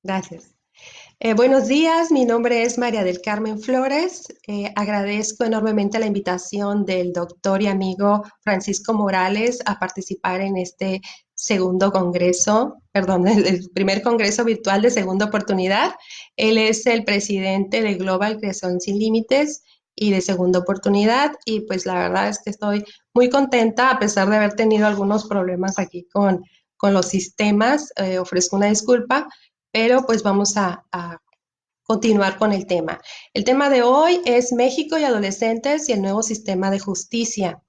Gracias. Buenos días, mi nombre es María del Carmen Flores. Agradezco enormemente la invitación del doctor y amigo Francisco Morales a participar en este segundo congreso, perdón, el primer congreso virtual de segunda oportunidad. Él es el presidente de Global Creación Sin Límites y de segunda oportunidad, y pues la verdad es que estoy muy contenta a pesar de haber tenido algunos problemas aquí con los sistemas. Ofrezco una disculpa, pero pues vamos a continuar con el tema. El tema de hoy es México y adolescentes y el nuevo sistema de justicia.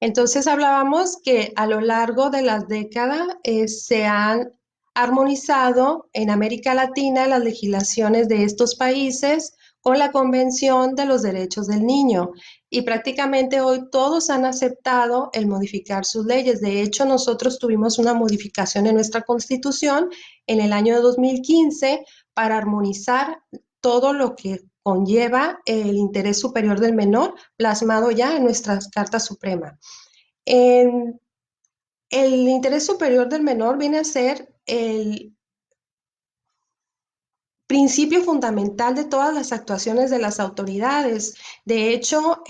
Entonces hablábamos que a lo largo de las décadas se han armonizado en América Latina las legislaciones de estos países con la Convención de los Derechos del Niño, y prácticamente hoy todos han aceptado el modificar sus leyes. De hecho, nosotros tuvimos una modificación en nuestra Constitución en el año 2015 para armonizar todo lo que conlleva el interés superior del menor plasmado ya en nuestra Carta Suprema. El interés superior del menor viene a ser el principio fundamental de todas las actuaciones de las autoridades. De hecho,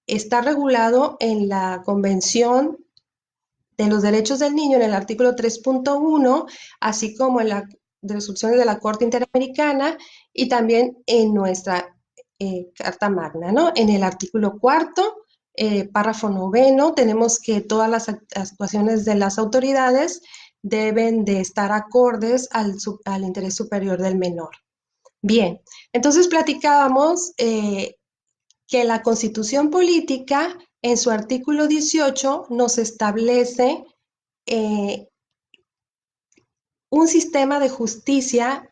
está regulado en la Convención de los Derechos del Niño en el artículo 3.1, así como en las resoluciones de la Corte Interamericana y también en nuestra Carta Magna, ¿no? En el artículo cuarto, párrafo noveno, tenemos que todas las actuaciones de las autoridades deben de estar acordes al interés superior del menor. Bien, entonces platicábamos que la Constitución Política, en su artículo 18, nos establece eh, un sistema de justicia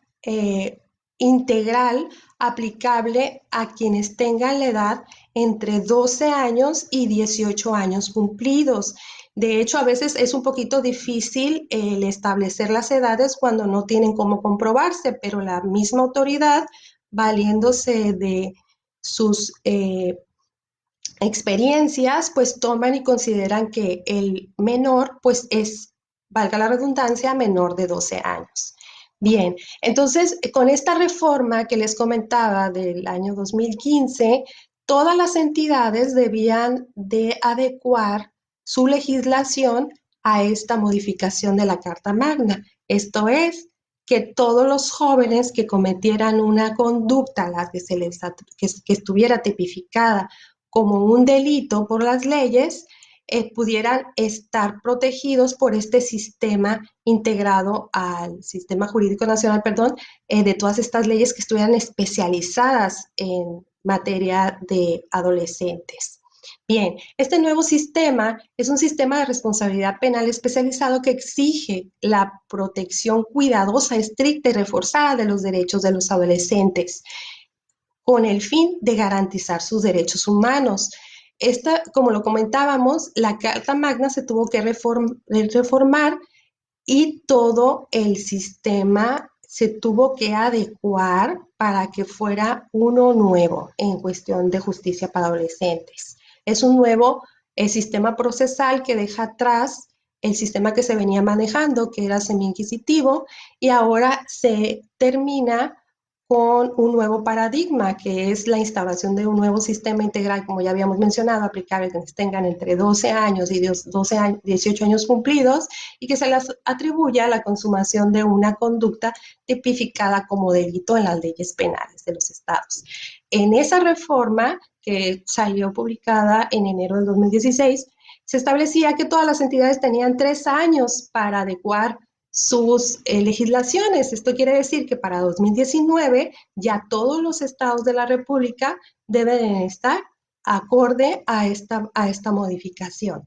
integral aplicable a quienes tengan la edad entre 12 años y 18 años cumplidos. De hecho, a veces es un poquito difícil el establecer las edades cuando no tienen cómo comprobarse, pero la misma autoridad, valiéndose de sus experiencias, pues toman y consideran que el menor, pues es, valga la redundancia, menor de 12 años. Bien, entonces con esta reforma que les comentaba del año 2015, todas las entidades debían de adecuar su legislación a esta modificación de la Carta Magna. Esto es, que todos los jóvenes que cometieran una conducta la que, que estuviera tipificada como un delito por las leyes, pudieran estar protegidos por este sistema integrado al sistema jurídico nacional, perdón, de todas estas leyes que estuvieran especializadas en materia de adolescentes. Bien, este nuevo sistema es un sistema de responsabilidad penal especializado que exige la protección cuidadosa, estricta y reforzada de los derechos de los adolescentes, con el fin de garantizar sus derechos humanos. Esta, como lo comentábamos, la Carta Magna se tuvo que reformar y todo el sistema se tuvo que adecuar para que fuera uno nuevo en cuestión de justicia para adolescentes. Es un nuevo sistema procesal que deja atrás el sistema que se venía manejando, que era semi-inquisitivo, y ahora se termina con un nuevo paradigma, que es la instauración de un nuevo sistema integral, como ya habíamos mencionado, aplicable a quienes tengan entre 12 años y 18 años cumplidos, y que se les atribuya la consumación de una conducta tipificada como delito en las leyes penales de los estados. En esa reforma, que salió publicada en enero de 2016, se establecía que todas las entidades tenían 3 años para adecuar sus legislaciones. Esto quiere decir que para 2019 ya todos los estados de la República deben estar acorde a esta modificación.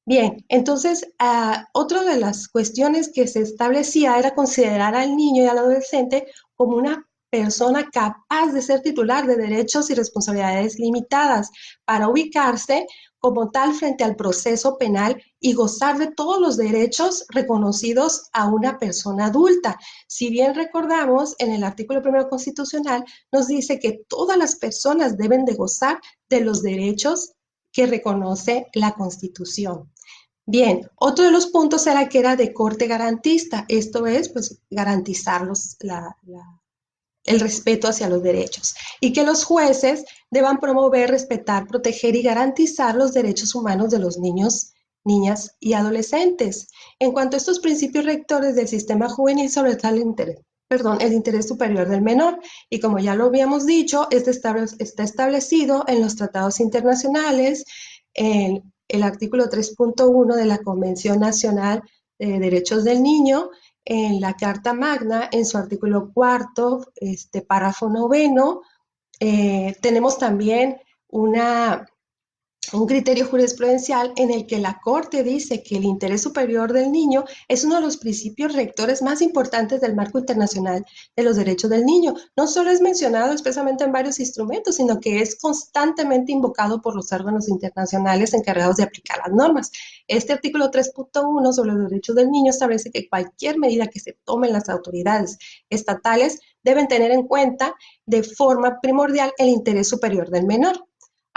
Bien, entonces, otra de las cuestiones que se establecía era considerar al niño y al adolescente como una persona capaz de ser titular de derechos y responsabilidades limitadas para ubicarse como tal frente al proceso penal y gozar de todos los derechos reconocidos a una persona adulta. Si bien recordamos, en el artículo primero constitucional nos dice que todas las personas deben de gozar de los derechos que reconoce la Constitución. Bien, otro de los puntos era que era de corte garantista, esto es, pues, garantizar el respeto hacia los derechos y que los jueces deban promover, respetar, proteger y garantizar los derechos humanos de los niños, niñas y adolescentes. En cuanto a estos principios rectores del sistema juvenil sobre el interés, el interés superior del menor, y como ya lo habíamos dicho, está establecido en los tratados internacionales, en el artículo 3.1 de la Convención Nacional de Derechos del Niño, en la Carta Magna, en su artículo cuarto, párrafo noveno. Tenemos también un criterio jurisprudencial en el que la Corte dice que el interés superior del niño es uno de los principios rectores más importantes del marco internacional de los derechos del niño. No solo es mencionado expresamente en varios instrumentos, sino que es constantemente invocado por los órganos internacionales encargados de aplicar las normas. Este artículo 3.1 sobre los derechos del niño establece que cualquier medida que se tome en las autoridades estatales deben tener en cuenta de forma primordial el interés superior del menor.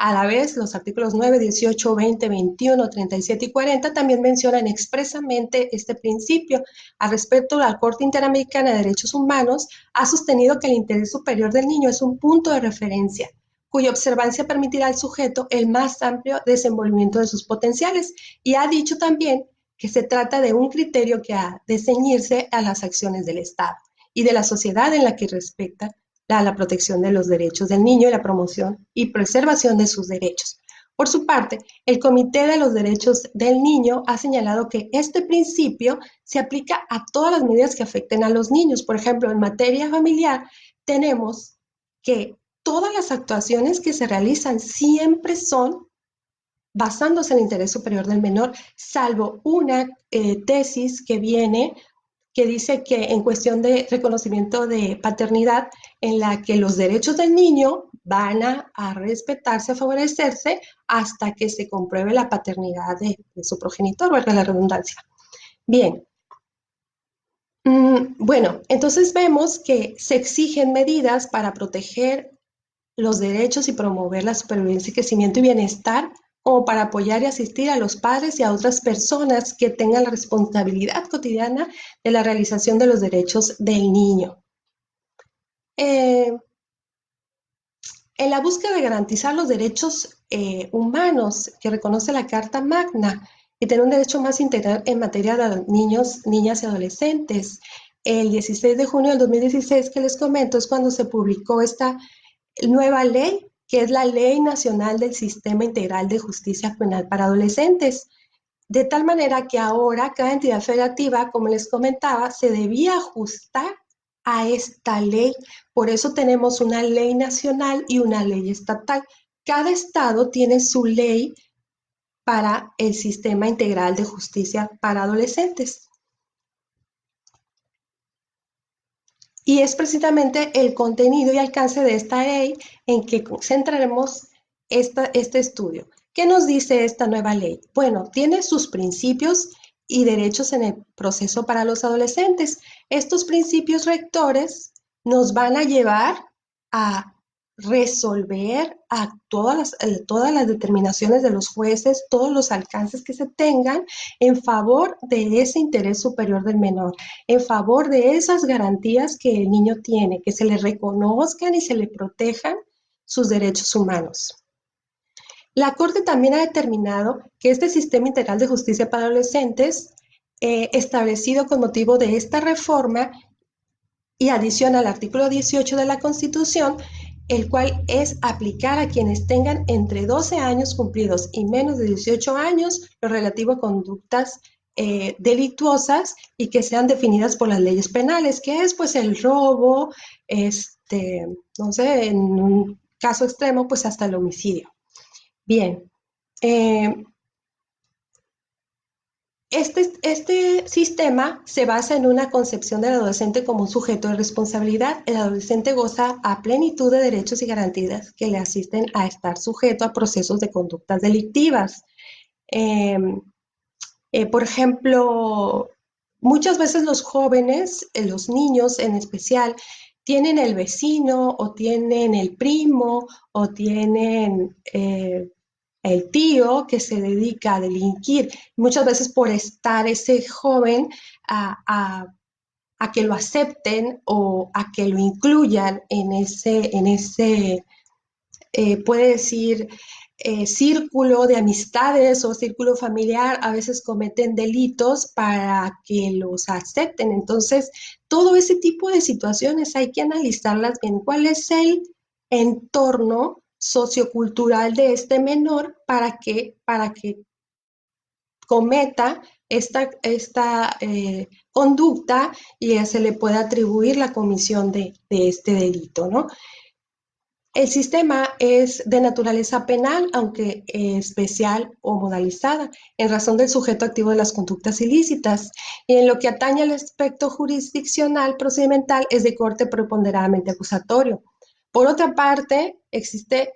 A la vez, los artículos 9, 18, 20, 21, 37 y 40 también mencionan expresamente este principio. Al respecto, la Corte Interamericana de Derechos Humanos ha sostenido que el interés superior del niño es un punto de referencia, cuya observancia permitirá al sujeto el más amplio desenvolvimiento de sus potenciales. Y ha dicho también que se trata de un criterio que ha de ceñirse a las acciones del Estado y de la sociedad en la que respecta la protección de los derechos del niño y la promoción y preservación de sus derechos. Por su parte, el Comité de los Derechos del Niño ha señalado que este principio se aplica a todas las medidas que afecten a los niños. Por ejemplo, en materia familiar, tenemos que todas las actuaciones que se realizan siempre son basándose en el interés superior del menor, salvo una tesis que viene que dice que en cuestión de reconocimiento de paternidad, en la que los derechos del niño van a respetarse, a favorecerse, hasta que se compruebe la paternidad de su progenitor, valga la redundancia. Bien, bueno, entonces vemos que se exigen medidas para proteger los derechos y promover la supervivencia, crecimiento y bienestar, como para apoyar y asistir a los padres y a otras personas que tengan la responsabilidad cotidiana de la realización de los derechos del niño. Eh, en la búsqueda de garantizar los derechos humanos que reconoce la Carta Magna y tener un derecho más integral en materia de niños, niñas y adolescentes, el 16 de junio del 2016 que les comento es cuando se publicó esta nueva ley, que es la Ley Nacional del Sistema Integral de Justicia Penal para Adolescentes. De tal manera que ahora cada entidad federativa, como les comentaba, se debía ajustar a esta ley. Por eso tenemos una ley nacional y una ley estatal. Cada estado tiene su ley para el sistema integral de justicia para adolescentes. Y es precisamente el contenido y alcance de esta ley en que centraremos este estudio. ¿Qué nos dice esta nueva ley? Bueno, tiene sus principios y derechos en el proceso para los adolescentes. Estos principios rectores nos van a llevar a resolver a todas las determinaciones de los jueces, todos los alcances que se tengan en favor de ese interés superior del menor, en favor de esas garantías que el niño tiene, que se le reconozcan y se le protejan sus derechos humanos. La Corte también ha determinado que este sistema integral de justicia para adolescentes, establecido con motivo de esta reforma y adiciona al artículo 18 de la Constitución, el cual es aplicar a quienes tengan entre 12 años cumplidos y menos de 18 años lo relativo a conductas delictuosas y que sean definidas por las leyes penales, que es pues el robo, no sé, en un caso extremo, pues hasta el homicidio. Bien, este sistema se basa en una concepción del adolescente como un sujeto de responsabilidad. El adolescente goza a plenitud de derechos y garantías que le asisten a estar sujeto a procesos de conductas delictivas. Eh, por ejemplo, muchas veces los jóvenes, los niños en especial, tienen el vecino o tienen el primo o tienen el tío que se dedica a delinquir, muchas veces por estar ese joven a que lo acepten o a que lo incluyan puede decir, círculo de amistades o círculo familiar, a veces cometen delitos para que los acepten. Entonces, todo ese tipo de situaciones hay que analizarlas bien. ¿Cuál es el entorno sociocultural de este menor para que cometa esta conducta y se le pueda atribuir la comisión de este delito, ¿no? El sistema es de naturaleza penal, aunque especial o modalizada, en razón del sujeto activo de las conductas ilícitas. Y en lo que atañe al aspecto jurisdiccional procedimental, es de corte preponderantemente acusatorio. Por otra parte, este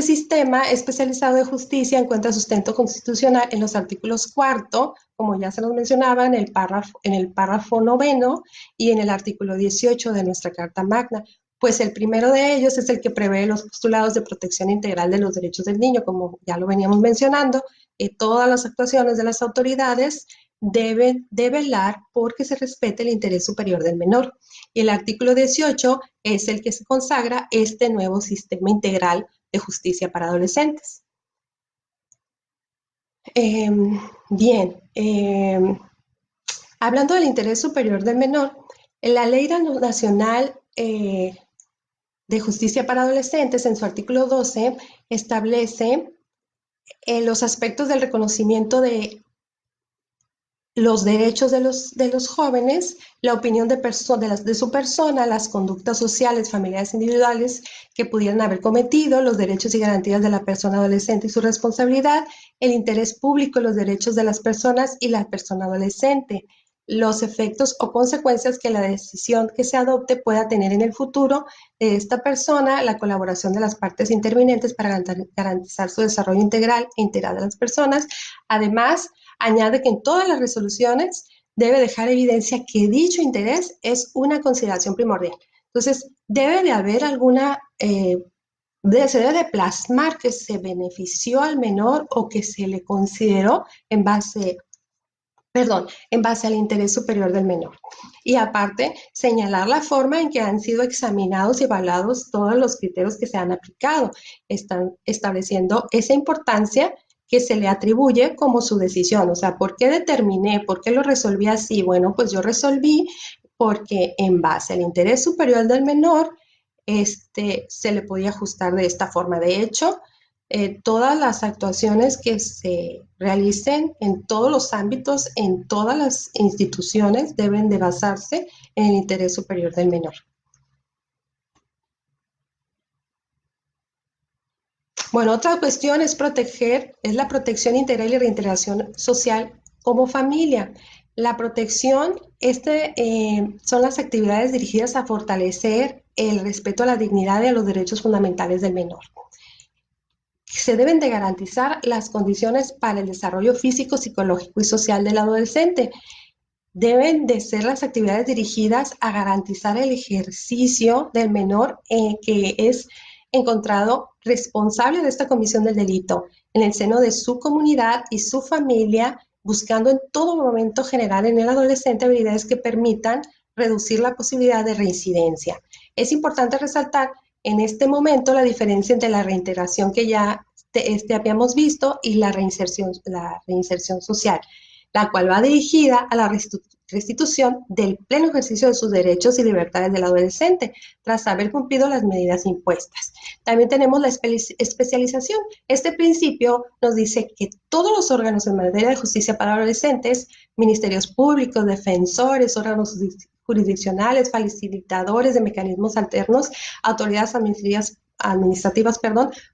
sistema especializado de justicia encuentra sustento constitucional en los artículos cuarto, como ya se nos mencionaba, en el párrafo noveno y en el artículo 18 de nuestra Carta Magna, pues el primero de ellos es el que prevé los postulados de protección integral de los derechos del niño, como ya lo veníamos mencionando. Todas las actuaciones de las autoridades deben de velar porque se respete el interés superior del menor. Y el artículo 18 es el que se consagra este nuevo sistema integral de justicia para adolescentes. Bien, hablando del interés superior del menor, la Ley Nacional de Justicia para Adolescentes, en su artículo 12, establece los aspectos del reconocimiento de los derechos de los jóvenes, la opinión de su persona, las conductas sociales, familiares individuales que pudieran haber cometido, los derechos y garantías de la persona adolescente y su responsabilidad, el interés público, los derechos de las personas y la persona adolescente, los efectos o consecuencias que la decisión que se adopte pueda tener en el futuro de esta persona, la colaboración de las partes intervinientes para garantizar su desarrollo integral e integral de las personas. Además, añade que en todas las resoluciones debe dejar evidencia que dicho interés es una consideración primordial. Entonces, debe de haber se debe de plasmar que se benefició al menor o que se le consideró en base al interés superior del menor. Y aparte, señalar la forma en que han sido examinados y evaluados todos los criterios que se han aplicado, están estableciendo esa importancia que se le atribuye como su decisión. O sea, ¿por qué determiné? ¿Por qué lo resolví así? Bueno, pues yo resolví porque en base al interés superior del menor, se le podía ajustar de esta forma. De hecho, todas las actuaciones que se realicen en todos los ámbitos, en todas las instituciones, deben de basarse en el interés superior del menor. Bueno, otra cuestión es la protección integral y reintegración social como familia. La protección, son las actividades dirigidas a fortalecer el respeto a la dignidad y a los derechos fundamentales del menor. Se deben de garantizar las condiciones para el desarrollo físico, psicológico y social del adolescente. Deben de ser las actividades dirigidas a garantizar el ejercicio del menor que es encontrado responsable de esta comisión del delito en el seno de su comunidad y su familia, buscando en todo momento generar en el adolescente habilidades que permitan reducir la posibilidad de reincidencia. Es importante resaltar en este momento la diferencia entre la reintegración que ya habíamos visto y la reinserción social, la cual va dirigida a la restitución del pleno ejercicio de sus derechos y libertades del adolescente, tras haber cumplido las medidas impuestas. También tenemos la especialización. Este principio nos dice que todos los órganos en materia de justicia para adolescentes, ministerios públicos, defensores, órganos jurisdiccionales, facilitadores de mecanismos alternos, autoridades administrativas,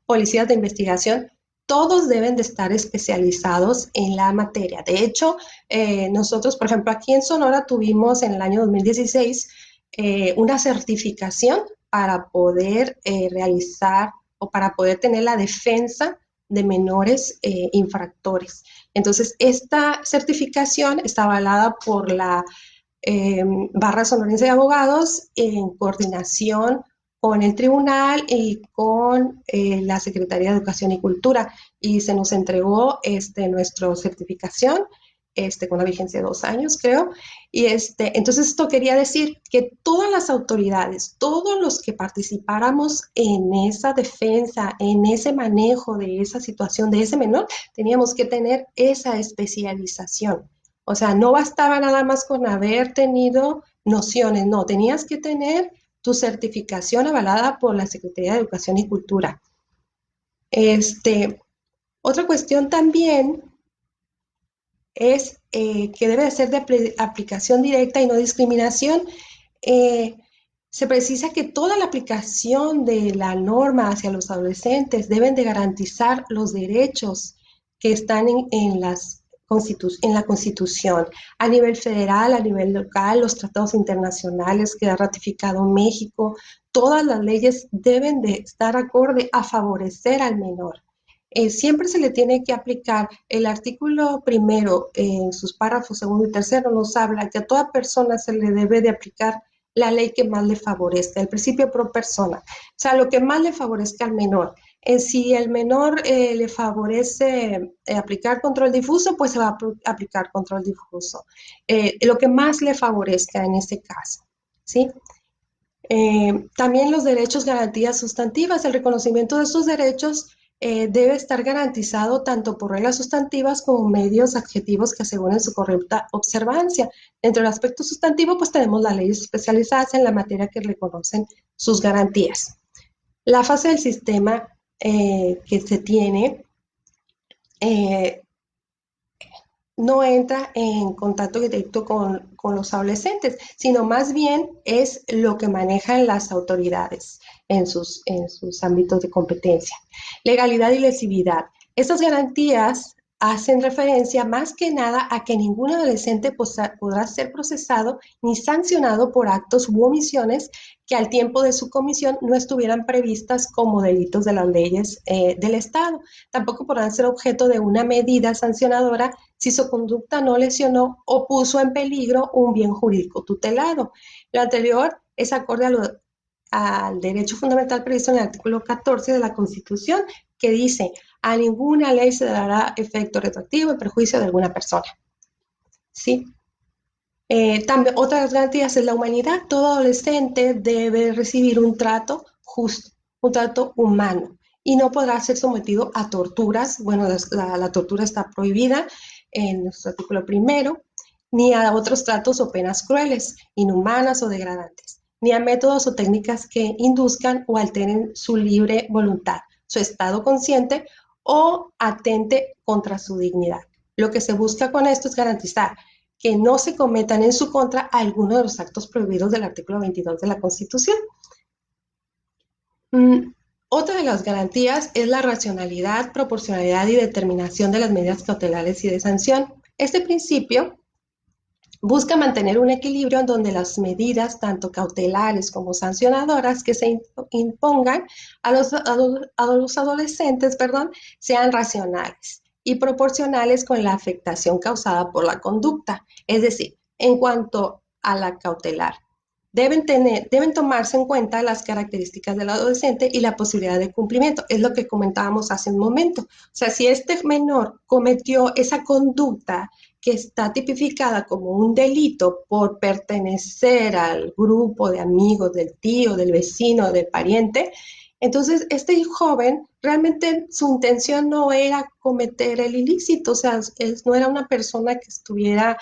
policías de investigación, todos deben de estar especializados en la materia. De hecho, nosotros, por ejemplo, aquí en Sonora tuvimos en el año 2016 una certificación para poder realizar o para poder tener la defensa de menores infractores. Entonces, esta certificación está avalada por la Barra Sonorense de Abogados en coordinación con el tribunal y con la Secretaría de Educación y Cultura y se nos entregó nuestra certificación con la vigencia de 2 años, creo. Y entonces esto quería decir que todas las autoridades, todos los que participáramos en esa defensa, en ese manejo de esa situación de ese menor, teníamos que tener esa especialización. O sea, no bastaba nada más con haber tenido nociones, no, tenías que tener tu certificación avalada por la Secretaría de Educación y Cultura. Otra cuestión también es que debe ser de aplicación directa y no discriminación. Eh, Se precisa que toda la aplicación de la norma hacia los adolescentes deben de garantizar los derechos que están en la Constitución, a nivel federal, a nivel local, los tratados internacionales que ha ratificado México, todas las leyes deben de estar acorde a favorecer al menor. Siempre se le tiene que aplicar el artículo primero en sus párrafos segundo y tercero nos habla que a toda persona se le debe de aplicar la ley que más le favorezca, el principio pro persona, o sea, lo que más le favorezca al menor. Si el menor le favorece aplicar control difuso, pues se va a aplicar control difuso. Lo que más le favorezca en este caso, ¿sí? También los derechos, garantías sustantivas. El reconocimiento de estos derechos debe estar garantizado tanto por reglas sustantivas como medios adjetivos que aseguren su correcta observancia. Dentro del aspecto sustantivo, pues tenemos las leyes especializadas en la materia que reconocen sus garantías. La fase del sistema que se tiene eh, no entra en contacto directo con los adolescentes, sino más bien es lo que manejan las autoridades en sus ámbitos de competencia. Legalidad y lesividad. Estas garantías hacen referencia más que nada a que ningún adolescente podrá ser procesado ni sancionado por actos u omisiones que al tiempo de su comisión no estuvieran previstas como delitos de las leyes del Estado. Tampoco podrán ser objeto de una medida sancionadora si su conducta no lesionó o puso en peligro un bien jurídico tutelado. Lo anterior es acorde al derecho fundamental previsto en el artículo 14 de la Constitución, que dice, a ninguna ley se dará efecto retroactivo en perjuicio de alguna persona. ¿Sí? También otra de las garantías es la humanidad. Todo adolescente debe recibir un trato justo, un trato humano, y no podrá ser sometido a torturas. Bueno, la tortura está prohibida en nuestro artículo primero, ni a otros tratos o penas crueles, inhumanas o degradantes, ni a métodos o técnicas que induzcan o alteren su libre voluntad, su estado consciente o atente contra su dignidad. Lo que se busca con esto es garantizar que no se cometan en su contra algunos de los actos prohibidos del artículo 22 de la Constitución. Otra de las garantías es la racionalidad, proporcionalidad y determinación de las medidas cautelares y de sanción. Este principio busca mantener un equilibrio en donde las medidas, tanto cautelares como sancionadoras, que se impongan a los adolescentes, sean racionales y proporcionales con la afectación causada por la conducta. Es decir, en cuanto a la cautelar, deben tomarse en cuenta las características del adolescente y la posibilidad de cumplimiento. Es lo que comentábamos hace un momento. O sea, si este menor cometió esa conducta que está tipificada como un delito por pertenecer al grupo de amigos del tío, del vecino, del pariente, entonces este joven realmente su intención no era cometer el ilícito, o sea, no era una persona que estuviera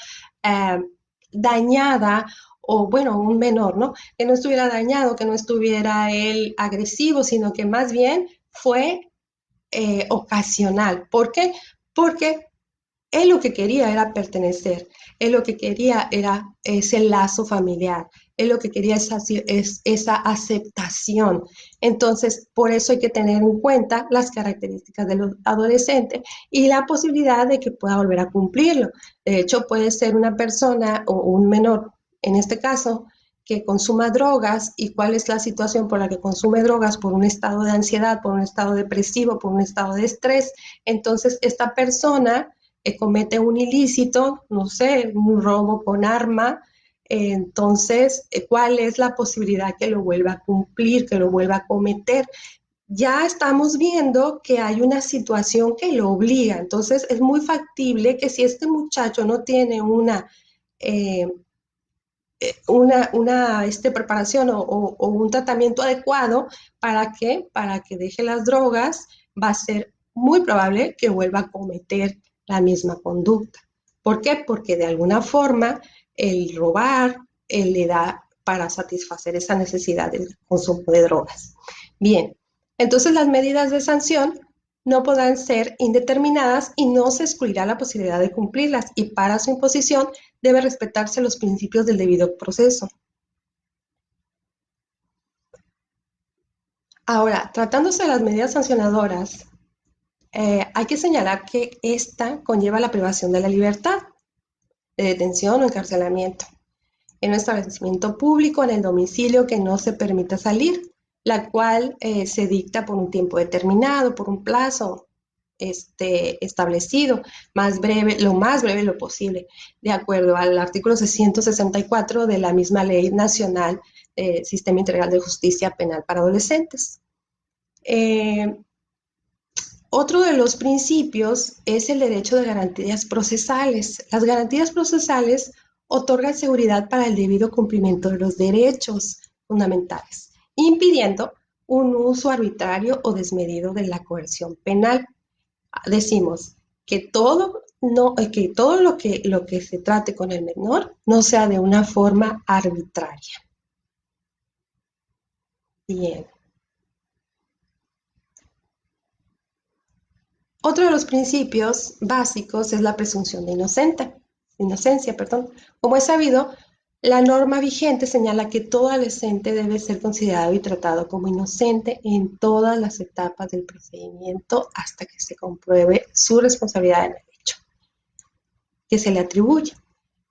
dañada o bueno, un menor, ¿no? Que no estuviera dañado, que no estuviera él agresivo, sino que más bien fue ocasional. ¿Por qué? Porque él lo que quería era pertenecer, él lo que quería era ese lazo familiar, él lo que quería es esa aceptación. Entonces, por eso hay que tener en cuenta las características de los adolescentes y la posibilidad de que pueda volver a cumplirlo. De hecho, puede ser una persona o un menor, en este caso, que consuma drogas y cuál es la situación por la que consume drogas, por un estado de ansiedad, por un estado depresivo, por un estado de estrés. Entonces, esta persona comete un ilícito, no sé, un robo con arma, Entonces, ¿cuál es la posibilidad que lo vuelva a cumplir, que lo vuelva a cometer? Ya estamos viendo que hay una situación que lo obliga. Entonces, es muy factible que si este muchacho no tiene eh, una preparación o un tratamiento adecuado para que deje las drogas, va a ser muy probable que vuelva a cometer la misma conducta. ¿Por qué? Porque de alguna forma el robar le da para satisfacer esa necesidad del consumo de drogas. Bien, entonces las medidas de sanción no podrán ser indeterminadas y no se excluirá la posibilidad de cumplirlas, y para su imposición debe respetarse los principios del debido proceso. Ahora, tratándose de las medidas sancionadoras, hay que señalar que esta conlleva la privación de la libertad, de detención o encarcelamiento, en un establecimiento público, en el domicilio que no se permita salir, la cual se dicta por un tiempo determinado, por un plazo establecido, más breve, lo más breve lo posible, de acuerdo al artículo 664 de la misma Ley Nacional Sistema Integral de Justicia Penal para Adolescentes. Otro de los principios es el derecho de garantías procesales. Las garantías procesales otorgan seguridad para el debido cumplimiento de los derechos fundamentales, impidiendo un uso arbitrario o desmedido de la coerción penal. Decimos que todo, no, que todo lo que se trate con el menor no sea de una forma arbitraria. Bien. Otro de los principios básicos es la presunción de inocencia, perdón. Como es sabido, la norma vigente señala que todo adolescente debe ser considerado y tratado como inocente en todas las etapas del procedimiento hasta que se compruebe su responsabilidad en el hecho que se le atribuye,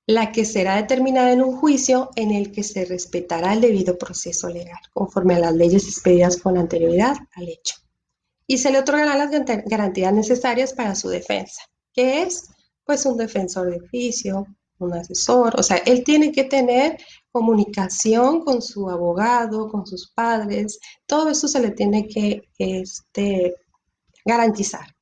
la que será determinada en un juicio en el que se respetará el debido proceso legal, conforme a las leyes expedidas con anterioridad al hecho, y se le otorgarán las garantías necesarias para su defensa, que es pues un defensor de oficio, un asesor, o sea, él tiene que tener comunicación con su abogado, con sus padres, todo eso se le tiene que garantizar.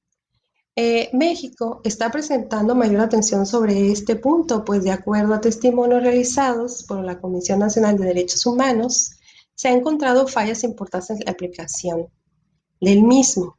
México está presentando mayor atención sobre este punto, pues de acuerdo a testimonios realizados por la Comisión Nacional de Derechos Humanos, se han encontrado fallas importantes en la aplicación del mismo.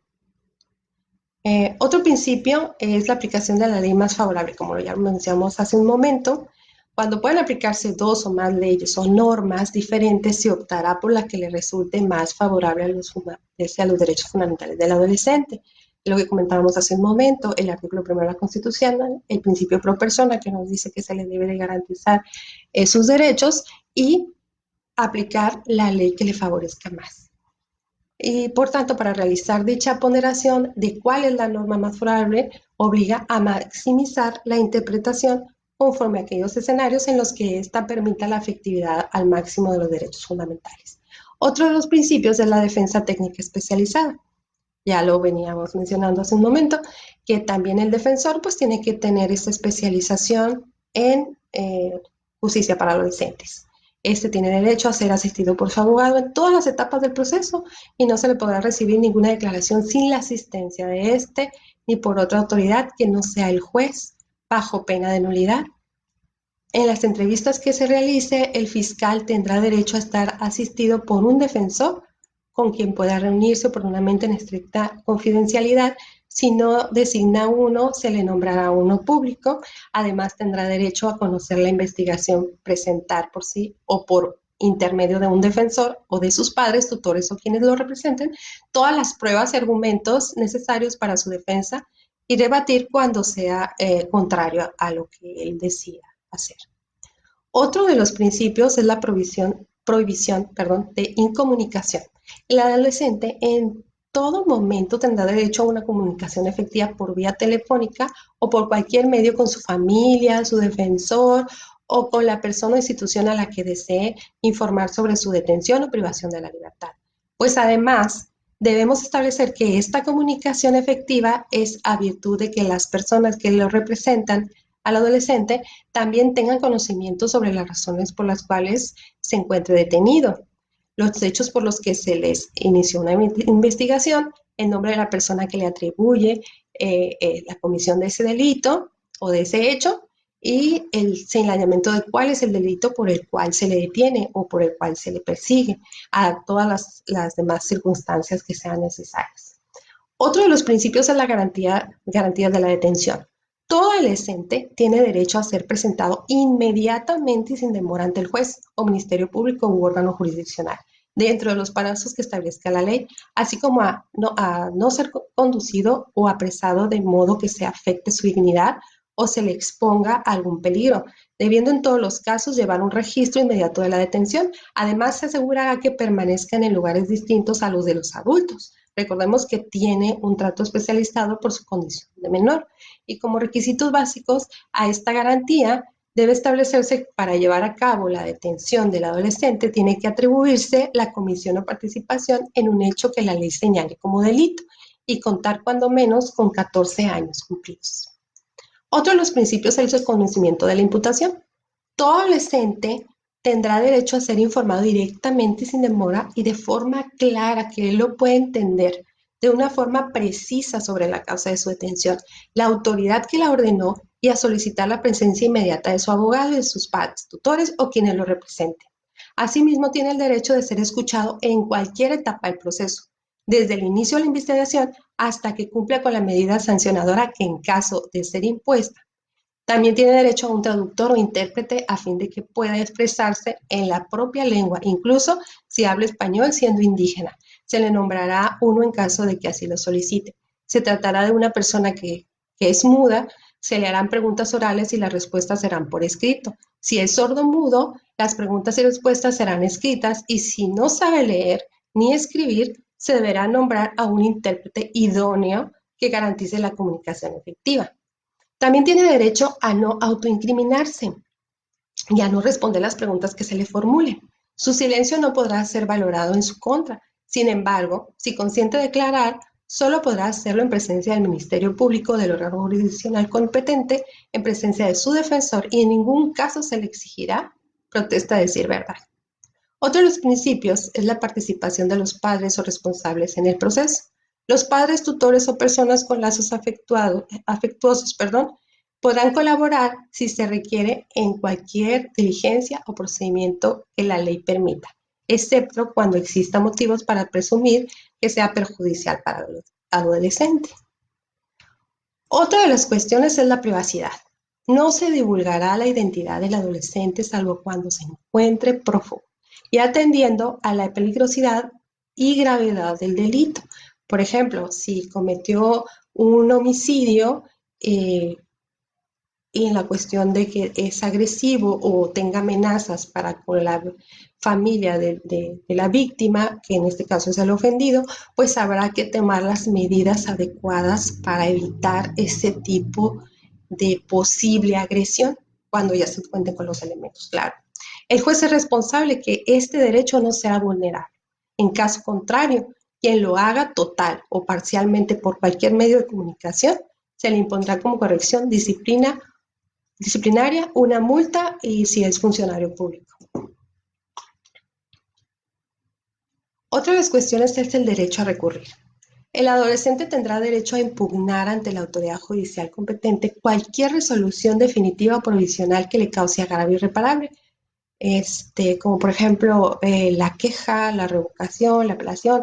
Otro principio es la aplicación de la ley más favorable, como ya mencionamos hace un momento. Cuando pueden aplicarse dos o más leyes o normas diferentes, se optará por la que le resulte más favorable a los derechos fundamentales del adolescente. Lo que comentábamos hace un momento, el artículo 1 de la Constitución, el principio pro persona, que nos dice que se le debe de garantizar sus derechos, y aplicar la ley que le favorezca más. Y por tanto, para realizar dicha ponderación de cuál es la norma más favorable, obliga a maximizar la interpretación conforme a aquellos escenarios en los que ésta permita la efectividad al máximo de los derechos fundamentales. Otro de los principios es la defensa técnica especializada. Ya lo veníamos mencionando hace un momento, que también el defensor pues tiene que tener esta especialización en justicia para adolescentes. Este tiene derecho a ser asistido por su abogado en todas las etapas del proceso y no se le podrá recibir ninguna declaración sin la asistencia de este ni por otra autoridad que no sea el juez, bajo pena de nulidad. En las entrevistas que se realice, el fiscal tendrá derecho a estar asistido por un defensor con quien pueda reunirse oportunamente en estricta confidencialidad. Si no designa uno, se le nombrará uno público. Además, tendrá derecho a conocer la investigación, presentar por sí o por intermedio de un defensor o de sus padres, tutores o quienes lo representen, todas las pruebas y argumentos necesarios para su defensa y debatir cuando sea contrario a lo que él decida hacer. Otro de los principios es la prohibición de incomunicación. El adolescente en todo momento tendrá derecho a una comunicación efectiva por vía telefónica o por cualquier medio con su familia, su defensor o con la persona o institución a la que desee informar sobre su detención o privación de la libertad. Pues además, debemos establecer que esta comunicación efectiva es a virtud de que las personas que lo representan al adolescente también tengan conocimiento sobre las razones por las cuales se encuentre detenido, los hechos por los que se les inició una investigación, el nombre de la persona que le atribuye la comisión de ese delito o de ese hecho, y el señalamiento de cuál es el delito por el cual se le detiene o por el cual se le persigue, a todas las demás circunstancias que sean necesarias. Otro de los principios es la garantía de la detención. Todo adolescente tiene derecho a ser presentado inmediatamente y sin demora ante el juez o ministerio público u órgano jurisdiccional, dentro de los plazos que establezca la ley, así como a no ser conducido o apresado de modo que se afecte su dignidad o se le exponga a algún peligro, debiendo en todos los casos llevar un registro inmediato de la detención. Además, se asegurará que permanezcan en lugares distintos a los de los adultos. Recordemos que tiene un trato especializado por su condición de menor. Y como requisitos básicos a esta garantía debe establecerse para llevar a cabo la detención del adolescente, tiene que atribuirse la comisión o participación en un hecho que la ley señale como delito y contar cuando menos con 14 años cumplidos. Otro de los principios es el conocimiento de la imputación. Todo adolescente tendrá derecho a ser informado directamente sin demora y de forma clara, que él lo pueda entender de una forma precisa sobre la causa de su detención, la autoridad que la ordenó y a solicitar la presencia inmediata de su abogado y de sus padres, tutores o quienes lo representen. Asimismo, tiene el derecho de ser escuchado en cualquier etapa del proceso, desde el inicio de la investigación hasta que cumpla con la medida sancionadora que en caso de ser impuesta. También tiene derecho a un traductor o intérprete a fin de que pueda expresarse en la propia lengua, incluso si habla español siendo indígena. Se le nombrará uno en caso de que así lo solicite. Se tratará de una persona que es muda, se le harán preguntas orales y las respuestas serán por escrito. Si es sordo-mudo, las preguntas y respuestas serán escritas, y si no sabe leer ni escribir, se deberá nombrar a un intérprete idóneo que garantice la comunicación efectiva. También tiene derecho a no autoincriminarse y a no responder las preguntas que se le formulen. Su silencio no podrá ser valorado en su contra. Sin embargo, si consiente declarar, solo podrá hacerlo en presencia del Ministerio Público, del órgano jurisdiccional competente, en presencia de su defensor, y en ningún caso se le exigirá protesta de decir verdad. Otro de los principios es la participación de los padres o responsables en el proceso. Los padres, tutores o personas con lazos afectuosos podrán colaborar si se requiere en cualquier diligencia o procedimiento que la ley permita, excepto cuando exista motivos para presumir que sea perjudicial para el adolescente. Otra de las cuestiones es la privacidad. No se divulgará la identidad del adolescente salvo cuando se encuentre prófugo y atendiendo a la peligrosidad y gravedad del delito. Por ejemplo, si cometió un homicidio y en la cuestión de que es agresivo o tenga amenazas para con la familia de la víctima, que en este caso es el ofendido, pues habrá que tomar las medidas adecuadas para evitar ese tipo de posible agresión cuando ya se cuenten con los elementos, claro. El juez es responsable que este derecho no sea vulnerado. En caso contrario, quien lo haga total o parcialmente por cualquier medio de comunicación, se le impondrá como corrección disciplinaria una multa y si es funcionario público. Otra de las cuestiones es el derecho a recurrir. El adolescente tendrá derecho a impugnar ante la autoridad judicial competente cualquier resolución definitiva o provisional que le cause agravio irreparable, como por ejemplo la queja, la revocación, la apelación,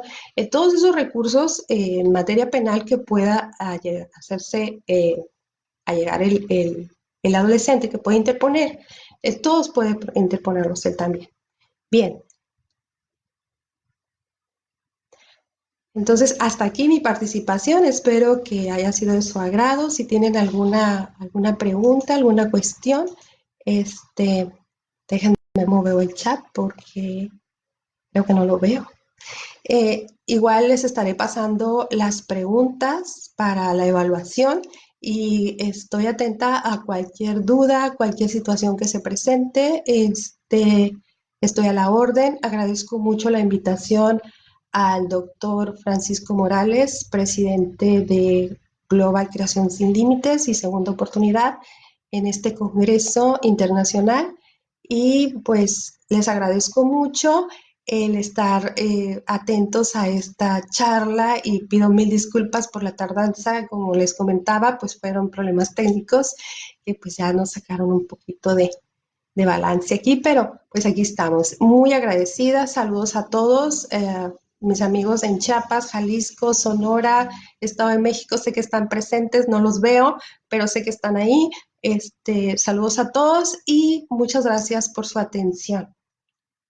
todos esos recursos en materia penal que pueda hacerse a llegar el adolescente, que puede interponer, todos pueden interponerlos él también. Bien. Entonces, hasta aquí mi participación. Espero que haya sido de su agrado. Si tienen alguna pregunta, alguna cuestión, déjenme mover el chat porque creo que no lo veo. Igual les estaré pasando las preguntas para la evaluación y estoy atenta a cualquier duda, cualquier situación que se presente. Estoy a la orden. Agradezco mucho la invitación al doctor Francisco Morales, presidente de Global Creación Sin Límites y Segunda Oportunidad, en este Congreso Internacional y pues les agradezco mucho el estar atentos a esta charla y pido mil disculpas por la tardanza, como les comentaba, pues fueron problemas técnicos que pues ya nos sacaron un poquito de balance aquí, pero pues aquí estamos. Muy agradecida, saludos a todos, mis amigos en Chiapas, Jalisco, Sonora, Estado de México, sé que están presentes, no los veo, pero sé que están ahí. Saludos a todos y muchas gracias por su atención.